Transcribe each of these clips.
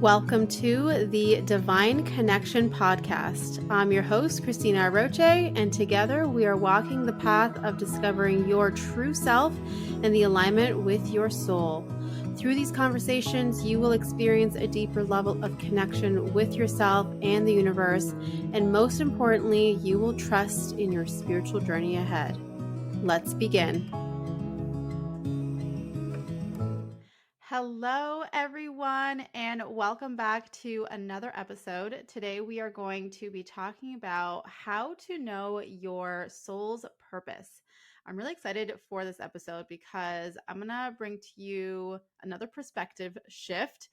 Welcome to the Divine Connection Podcast. I'm your host, Christina Arroche, and together we are walking the path of discovering your true self and the alignment with your soul. Through these conversations, you will experience a deeper level of connection with yourself and the universe, and most importantly, you will trust in your spiritual journey ahead. Let's begin. Hello, everyone, and welcome back to another episode. Today, we are going to be talking about how to know your soul's purpose. I'm really excited for this episode because I'm going to bring to you another perspective shift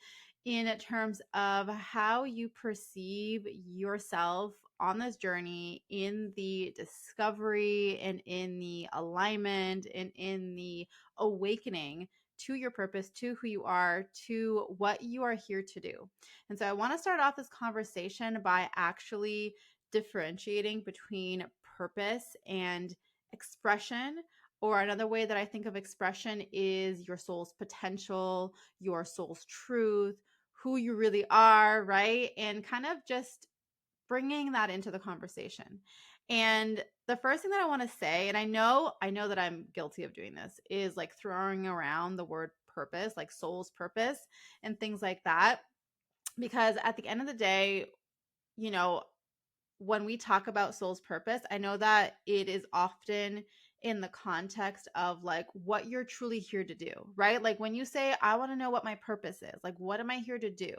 in terms of how you perceive yourself on this journey in the discovery and in the alignment and in the awakening to your purpose, to who you are, to what you are here to do. And so I want to start off this conversation by actually differentiating between purpose and expression. Or another way that I think of expression is your soul's potential, your soul's truth, who you really are, right? And kind of just bringing that into the conversation. And the first thing that I want to say, and I know that I'm guilty of doing this, is like throwing around the word purpose, like soul's purpose and things like that. Because at the end of the day, when we talk about soul's purpose, I know that it is often in the context of like what you're truly here to do, right? Like when you say, I want to know what my purpose is, like, what am I here to do,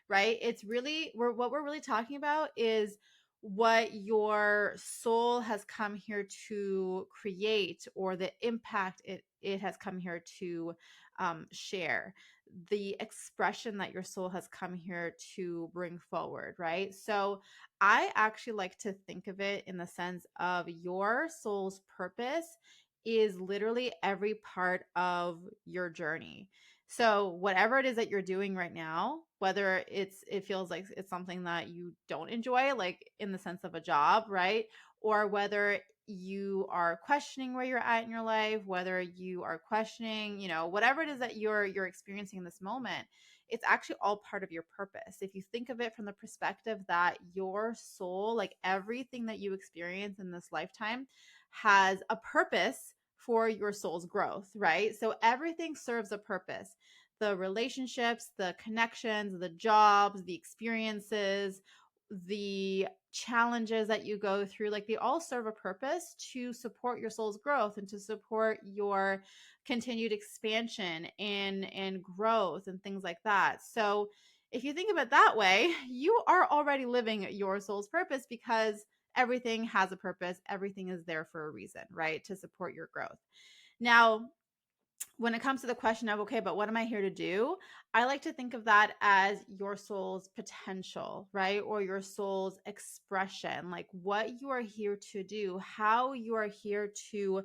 right? It's really, what we're really talking about is what your soul has come here to create, or the impact it has come here to share, the expression that your soul has come here to bring forward, right? So I actually like to think of it in the sense of your soul's purpose is literally every part of your journey. So whatever it is that you're doing right now, whether it feels like it's something that you don't enjoy, like in the sense of a job, right? Or whether you are questioning where you're at in your life, whether you are questioning, whatever it is that you're experiencing in this moment, it's actually all part of your purpose. If you think of it from the perspective that your soul, like everything that you experience in this lifetime, has a purpose for your soul's growth, right? So everything serves a purpose. The relationships, the connections, the jobs, the experiences, the challenges that you go through, like they all serve a purpose to support your soul's growth and to support your continued expansion and growth and things like that. So if you think of it that way, you are already living your soul's purpose because everything has a purpose. Everything is there for a reason, right? To support your growth. Now, when it comes to the question of, okay, but what am I here to do? I like to think of that as your soul's potential, right? Or your soul's expression, like what you are here to do, how you are here to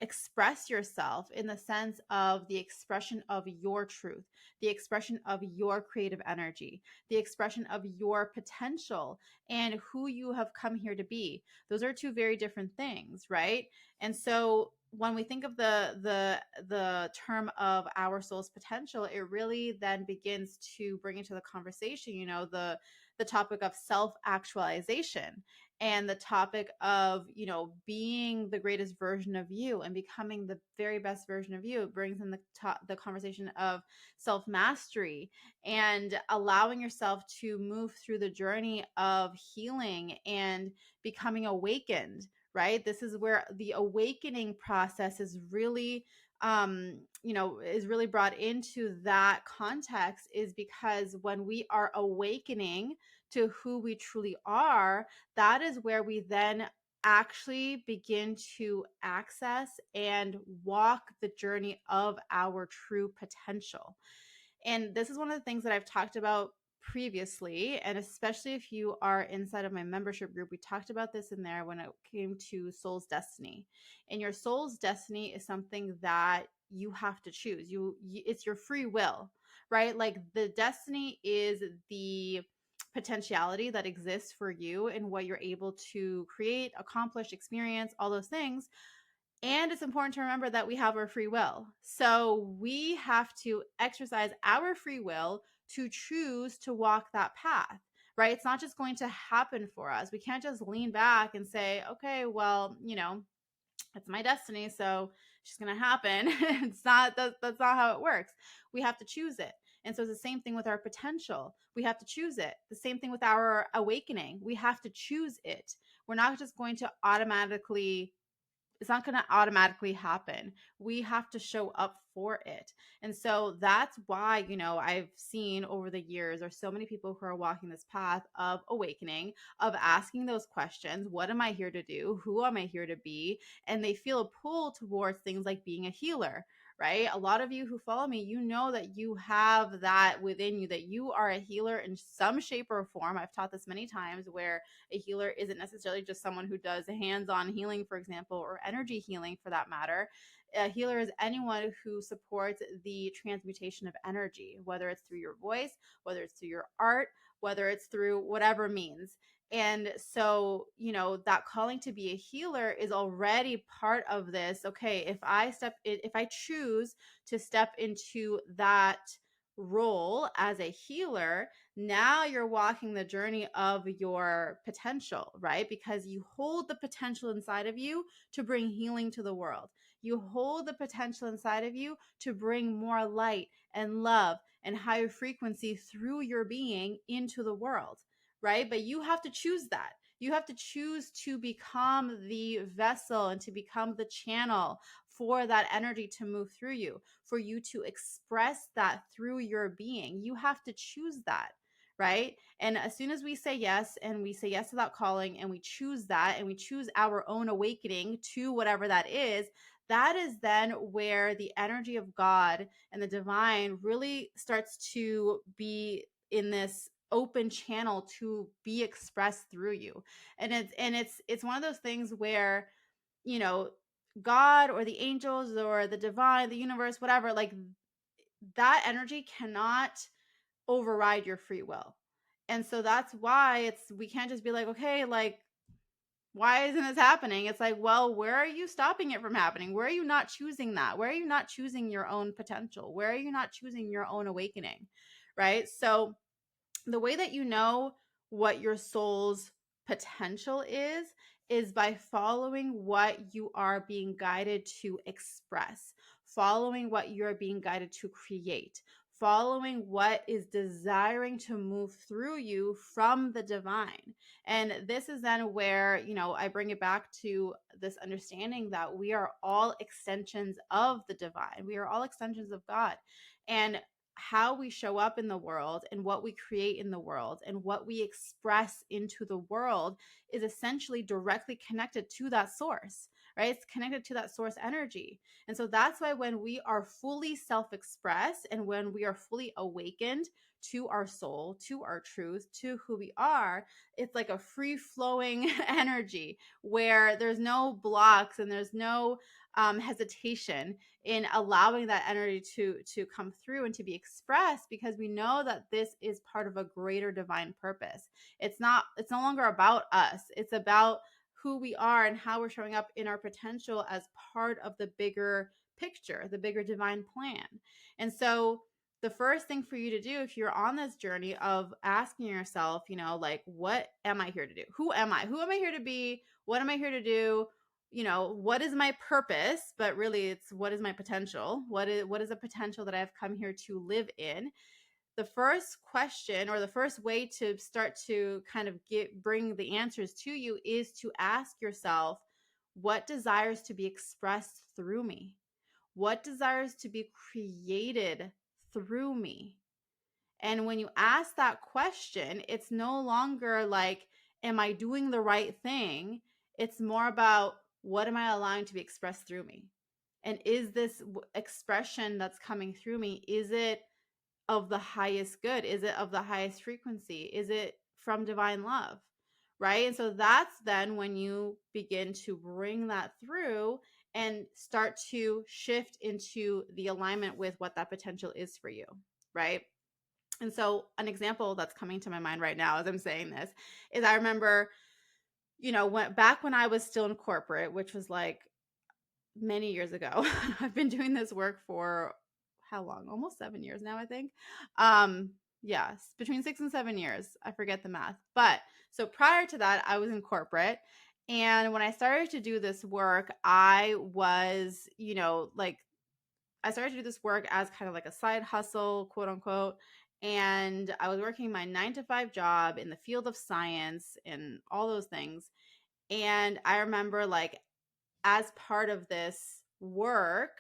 express yourself in the sense of the expression of your truth, the expression of your creative energy, the expression of your potential and who you have come here to be. Those are two very different things, right? And so when we think of the term of our soul's potential, it really then begins to bring into the conversation, the topic of self-actualization and the topic of, being the greatest version of you and becoming the very best version of you. It brings in the conversation of self-mastery and allowing yourself to move through the journey of healing and becoming awakened, right? This is where the awakening process is really is really brought into that context, is because when we are awakening to who we truly are, that is where we then actually begin to access and walk the journey of our true potential. And this is one of the things that I've talked about previously, and especially if you are inside of my membership group, we talked about this in there when it came to soul's destiny. And your soul's destiny is something that you have to choose. It's your free will, right? Like the destiny is the potentiality that exists for you and what you're able to create, accomplish, experience, all those things. And it's important to remember that we have our free will. So we have to exercise our free will to choose to walk that path, right? It's not just going to happen for us. We can't just lean back and say, okay, well, it's my destiny, so it's just gonna happen. It's not that's not how it works. We have to choose it. And so it's the same thing with our potential. We have to choose it. The same thing with our awakening. We have to choose it. We're not just going to automatically it's not going to automatically happen. We have to show up for it. And so that's why, I've seen over the years there's so many people who are walking this path of awakening, of asking those questions. What am I here to do? Who am I here to be? And they feel a pull towards things like being a healer, right? A lot of you who follow me, you know that you have that within you, that you are a healer in some shape or form. I've taught this many times where a healer isn't necessarily just someone who does hands-on healing, for example, or energy healing for that matter. A healer is anyone who supports the transmutation of energy, whether it's through your voice, whether it's through your art, whether it's through whatever means. And so, that calling to be a healer is already part of this. Okay, if I choose to step into that role as a healer, now you're walking the journey of your potential, right? Because you hold the potential inside of you to bring healing to the world. You hold the potential inside of you to bring more light and love and higher frequency through your being into the world, right? But you have to choose that. You have to choose to become the vessel and to become the channel for that energy to move through you, for you to express that through your being. You have to choose that, right? And as soon as we say yes, and we say yes to that calling, and we choose that, and we choose our own awakening to whatever that is then where the energy of God and the divine really starts to be in this open channel to be expressed through you. And it's one of those things where, you know God or the angels or the divine, the universe, whatever, like, that energy cannot override your free will. And so that's why we can't just be like, okay, like, why isn't this happening? It's like, well, where are you stopping it from happening? Where are you not choosing that? Where are you not choosing your own potential? Where are you not choosing your own awakening? Right? So the way that you know what your soul's potential is by following what you are being guided to express, following what you're being guided to create, following what is desiring to move through you from the divine. And this is then where, I bring it back to this understanding that we are all extensions of the divine. We are all extensions of God. And how we show up in the world and what we create in the world and what we express into the world is essentially directly connected to that source, right? It's connected to that source energy. And so that's why when we are fully self-expressed and when we are fully awakened to our soul, to our truth, to who we are, it's like a free flowing energy where there's no blocks and there's no hesitation in allowing that energy to come through and to be expressed, because we know that this is part of a greater divine purpose. It's no longer about us. It's about who we are and how we're showing up in our potential as part of the bigger picture, the bigger divine plan. And so the first thing for you to do, if you're on this journey of asking yourself, like, what am I here to do? Who am I? Who am I here to be? What am I here to do? What is my purpose? But really, it's what is my potential? What is a potential that I've come here to live in? The first question, or the first way to start to kind of bring the answers to you, is to ask yourself, what desires to be expressed through me? What desires to be created through me? And when you ask that question, it's no longer like, am I doing the right thing? It's more about, what am I allowing to be expressed through me? And is this expression that's coming through me, is it of the highest good? Is it of the highest frequency? Is it from divine love? Right? And so that's then when you begin to bring that through and start to shift into the alignment with what that potential is for you. Right? And so an example that's coming to my mind right now as I'm saying this is, I remember, when I was still in corporate, which was like many years ago. I've been doing this work for how long? Almost 7 years now, I think. Yes, between 6 and 7 years. I forget the math. But so prior to that, I was in corporate. And when I started to do this work, I was, like I started to do this work as kind of like a side hustle, quote unquote. And I was working my 9 to 5 job in the field of science and all those things. And I remember, like, as part of this work,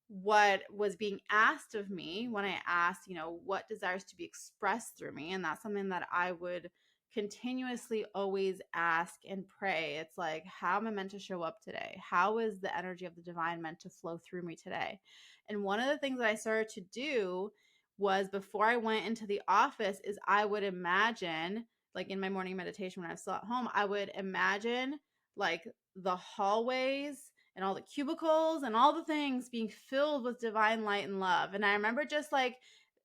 what was being asked of me when I asked, what desires to be expressed through me. And that's something that I would continuously always ask and pray. It's like, how am I meant to show up today? How is the energy of the divine meant to flow through me today? And one of the things that I started to do was, before I went into the office, is I would imagine, like in my morning meditation when I was still at home, I would imagine like the hallways and all the cubicles and all the things being filled with divine light and love. And I remember just like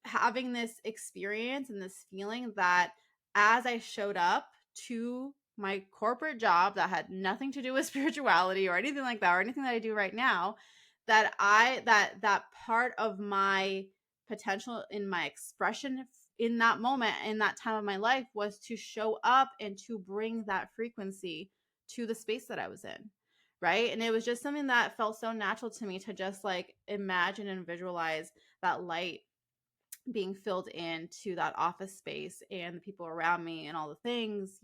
having this experience and this feeling that as I showed up to my corporate job that had nothing to do with spirituality or anything like that, or anything that I do right now, that part of my potential in my expression in that moment, in that time of my life, was to show up and to bring that frequency to the space that I was in. Right. And it was just something that felt so natural to me to just like imagine and visualize that light being filled into that office space and the people around me and all the things.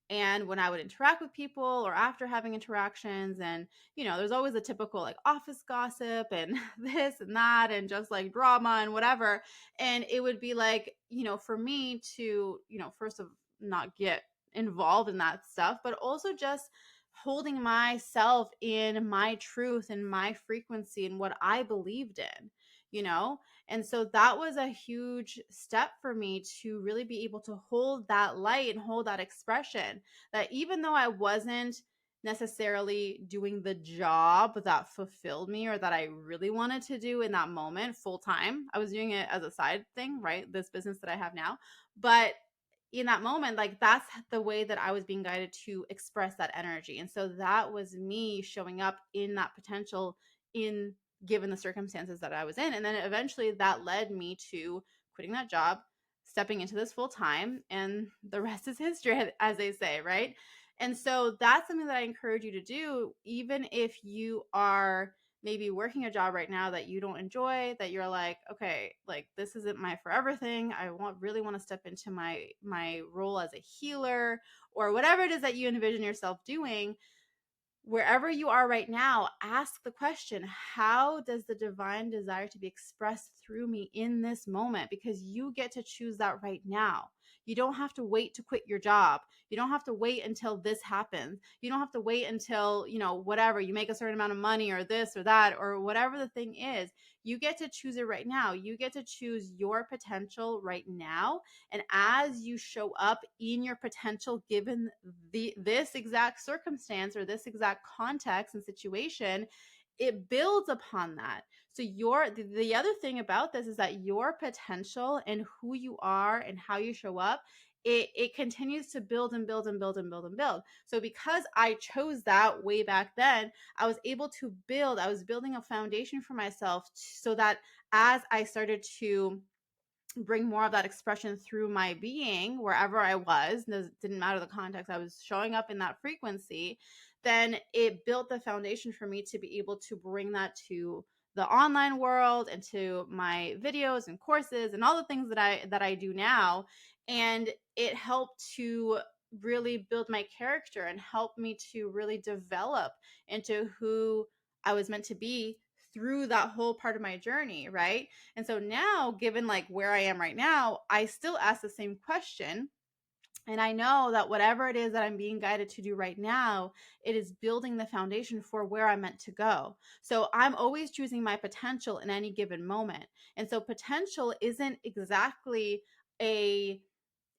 And when I would interact with people or after having interactions, and, there's always a typical like office gossip and this and that and just like drama and whatever. And it would be like, for me to, first of not get involved in that stuff, but also just holding myself in my truth and my frequency and what I believed in, you know? And so that was a huge step for me to really be able to hold that light and hold that expression, that even though I wasn't necessarily doing the job that fulfilled me or that I really wanted to do in that moment full time, I was doing it as a side thing, right? This business that I have now. But in that moment, like, that's the way that I was being guided to express that energy. And so that was me showing up in that potential, in given the circumstances that I was in. And then eventually that led me to quitting that job, stepping into this full time, and the rest is history, as they say, right? And so that's something that I encourage you to do, even if you are maybe working a job right now that you don't enjoy, that you're like, okay, like, this isn't my forever thing. I really want to step into my role as a healer, or whatever it is that you envision yourself doing. Wherever you are right now, ask the question, how does the divine desire to be expressed through me in this moment? Because you get to choose that right now. You don't have to wait to quit your job. You don't have to wait until this happens. You don't have to wait until, whatever, you make a certain amount of money or this or that or whatever the thing is. You get to choose it right now. You get to choose your potential right now. And as you show up in your potential, given this exact circumstance or this exact context and situation, it builds upon that. So the other thing about this is that your potential and who you are and how you show up, it continues to build and build and build and build and build. So because I chose that way back then, I was able to I was building a foundation for myself so that as I started to bring more of that expression through my being wherever I was, it didn't matter the context, I was showing up in that frequency, then it built the foundation for me to be able to bring that to the online world and to my videos and courses and all the things that I do now. And it helped to really build my character and help me to really develop into who I was meant to be through that whole part of my journey, right? And so now, given like where I am right now, I still ask the same question. And I know that whatever it is that I'm being guided to do right now, it is building the foundation for where I'm meant to go. So I'm always choosing my potential in any given moment. And so potential isn't exactly a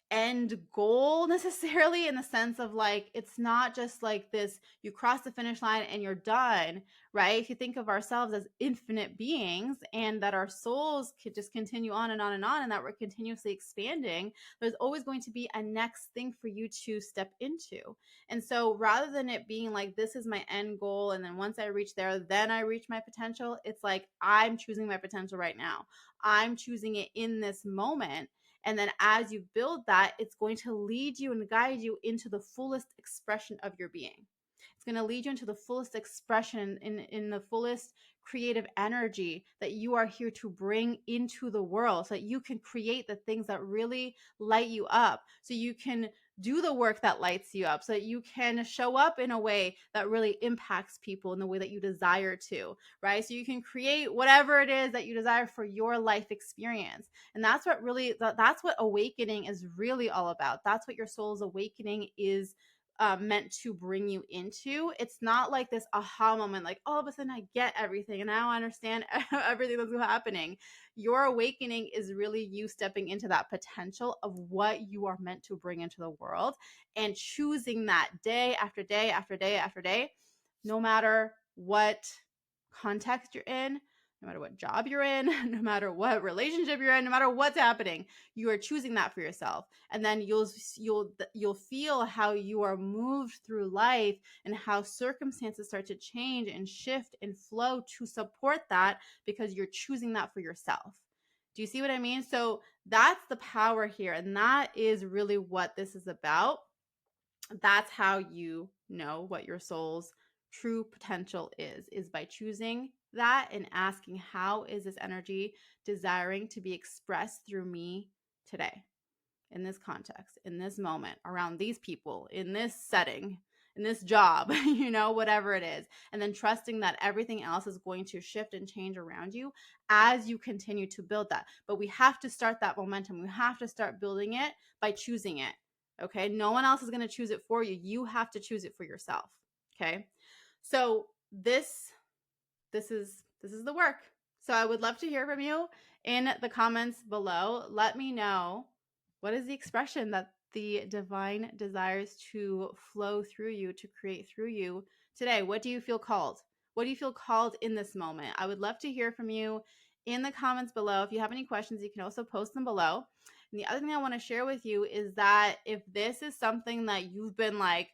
end goal necessarily, in the sense of like, it's not just like this, you cross the finish line and you're done, right? If you think of ourselves as infinite beings and that our souls could just continue on and on and on, and that we're continuously expanding, there's always going to be a next thing for you to step into. And so rather than it being like, this is my end goal, and then once I reach there, then I reach my potential, it's like, I'm choosing my potential right now. I'm choosing it in this moment. And then as you build that, it's going to lead you and guide you into the fullest expression of your being. It's going to lead you into the fullest expression, in the fullest creative energy that you are here to bring into the world, so that you can create the things that really light you up, so you can do the work that lights you up, so that you can show up in a way that really impacts people in the way that you desire to, right? So you can create whatever it is that you desire for your life experience. And that's what really, that's what awakening is really all about. That's what your soul's awakening is meant to bring you into. It's not like this aha moment, like all of a sudden I get everything and now I understand everything that's happening. Your awakening is really you stepping into that potential of what you are meant to bring into the world, and choosing that day after day after day after day, no matter what context you're in, no matter what job you're in, no matter what relationship you're in, no matter what's happening, you are choosing that for yourself. And then you'll feel how you are moved through life, and how circumstances start to change and shift and flow to support that, because you're choosing that for yourself. Do you see what I mean? So that's the power here, and that is really what this is about. That's how you know what your soul's true potential is by choosing that and asking, how is this energy desiring to be expressed through me today, in this context, in this moment, around these people, in this setting, in this job, whatever it is. And then trusting that everything else is going to shift and change around you as you continue to build that. But we have to start that momentum. We have to start building it by choosing it. Okay. No one else is going to choose it for you. You have to choose it for yourself. Okay. So this is the work. So I would love to hear from you in the comments below. Let me know, what is the expression that the divine desires to flow through you, to create through you today? What do you feel called? What do you feel called in this moment? I would love to hear from you in the comments below. If you have any questions, you can also post them below. And the other thing I want to share with you is that if this is something that you've been like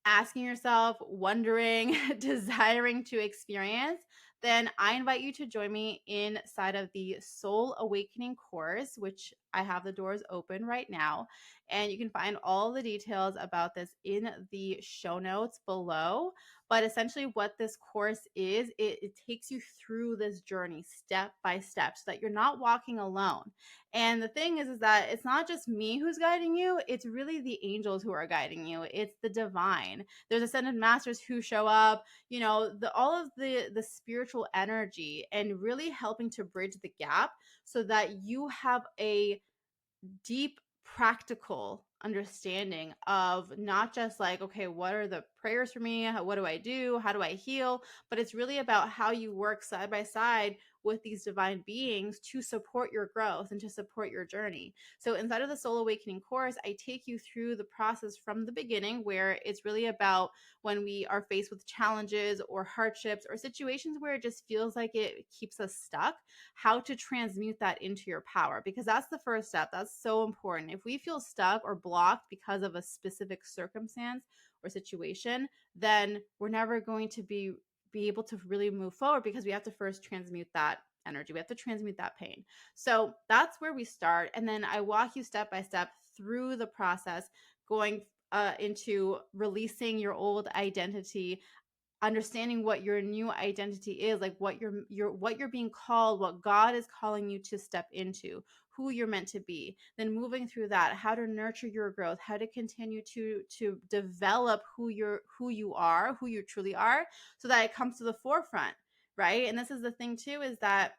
asking yourself, wondering, desiring to experience, then I invite you to join me inside of the Soul Awakening course, which I have the doors open right now. And you can find all the details about this in the show notes below. But essentially, what this course is, it takes you through this journey step by step, so that you're not walking alone. And the thing is that it's not just me who's guiding you, it's really the angels who are guiding you. It's the divine. There's ascended masters who show up, all of the spiritual energy, and really helping to bridge the gap, so that you have a deep practical understanding of not just like, okay, what are the prayers for me? What do I do? How do I heal? But it's really about how you work side by side with these divine beings to support your growth and to support your journey. So inside of the Soul Awakening course, I take you through the process from the beginning, where it's really about when we are faced with challenges or hardships or situations where it just feels like it keeps us stuck, how to transmute that into your power, because that's the first step. That's so important. If we feel stuck or blocked because of a specific circumstance or situation, then we're never going to be able to really move forward, because we have to first transmute that energy. We have to transmute that pain. So that's where we start. And then I walk you step by step through the process, going into releasing your old identity, understanding what your new identity is, like what you're being called, what God is calling you to step into, who you're meant to be. Then moving through that, how to nurture your growth, how to continue to develop who you are, who you truly are, so that it comes to the forefront, right? And this is the thing too, is that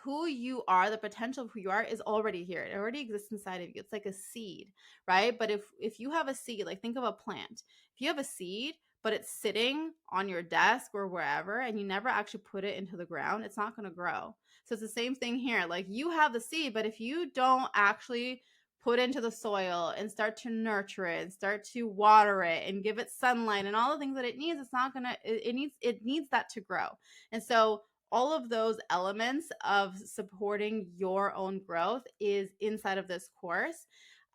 who you are, the potential of who you are, is already here. It already exists inside of you. It's like a seed, right? But if you have a seed, like think of a plant. If you have a seed, but it's sitting on your desk or wherever, and you never actually put it into the ground, it's not going to grow. So it's the same thing here. Like, you have the seed, but if you don't actually put into the soil and start to nurture it and start to water it and give it sunlight and all the things that it needs, it's not gonna it needs that to grow. And so all of those elements of supporting your own growth is inside of this course.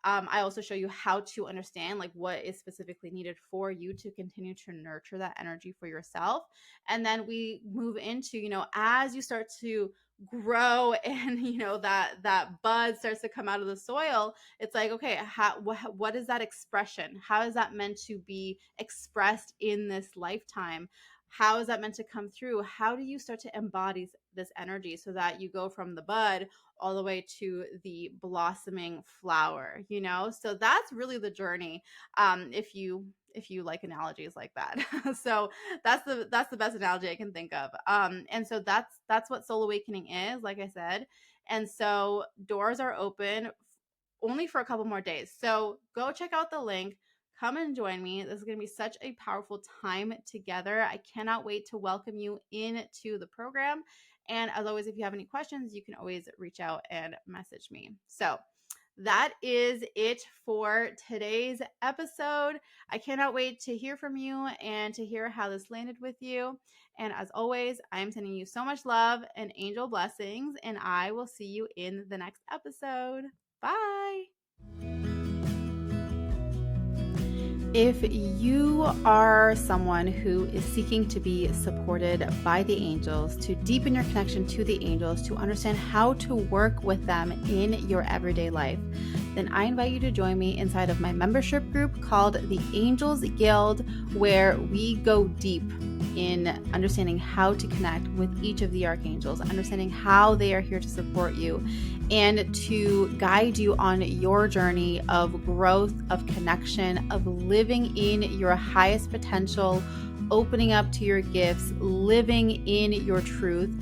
I also show you how to understand like what is specifically needed for you to continue to nurture that energy for yourself. And then we move into, as you start to grow and that bud starts to come out of the soil, it's like, okay, what is that expression? How is that meant to be expressed in this lifetime? How is that meant to come through? How do you start to embody this energy so that you go from the bud all the way to the blossoming flower? So that's really the journey. If you like analogies like that. So that's the best analogy I can think of. And so that's what soul awakening is, like I said. And so doors are open only for a couple more days. So go check out the link. Come and join me. This is going to be such a powerful time together. I cannot wait to welcome you into the program. And as always, if you have any questions, you can always reach out and message me. So that is it for today's episode. I cannot wait to hear from you and to hear how this landed with you. And as always, I am sending you so much love and angel blessings, and I will see you in the next episode. Bye. If you are someone who is seeking to be supported by the angels, to deepen your connection to the angels, to understand how to work with them in your everyday life, then I invite you to join me inside of my membership group called the Angels Guild, where we go deep in understanding how to connect with each of the archangels, understanding how they are here to support you, and to guide you on your journey of growth, of connection, of living in your highest potential, opening up to your gifts, living in your truth,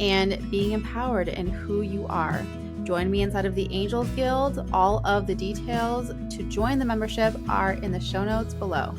and being empowered in who you are. Join me inside of the Angels Guild. All of the details to join the membership are in the show notes below.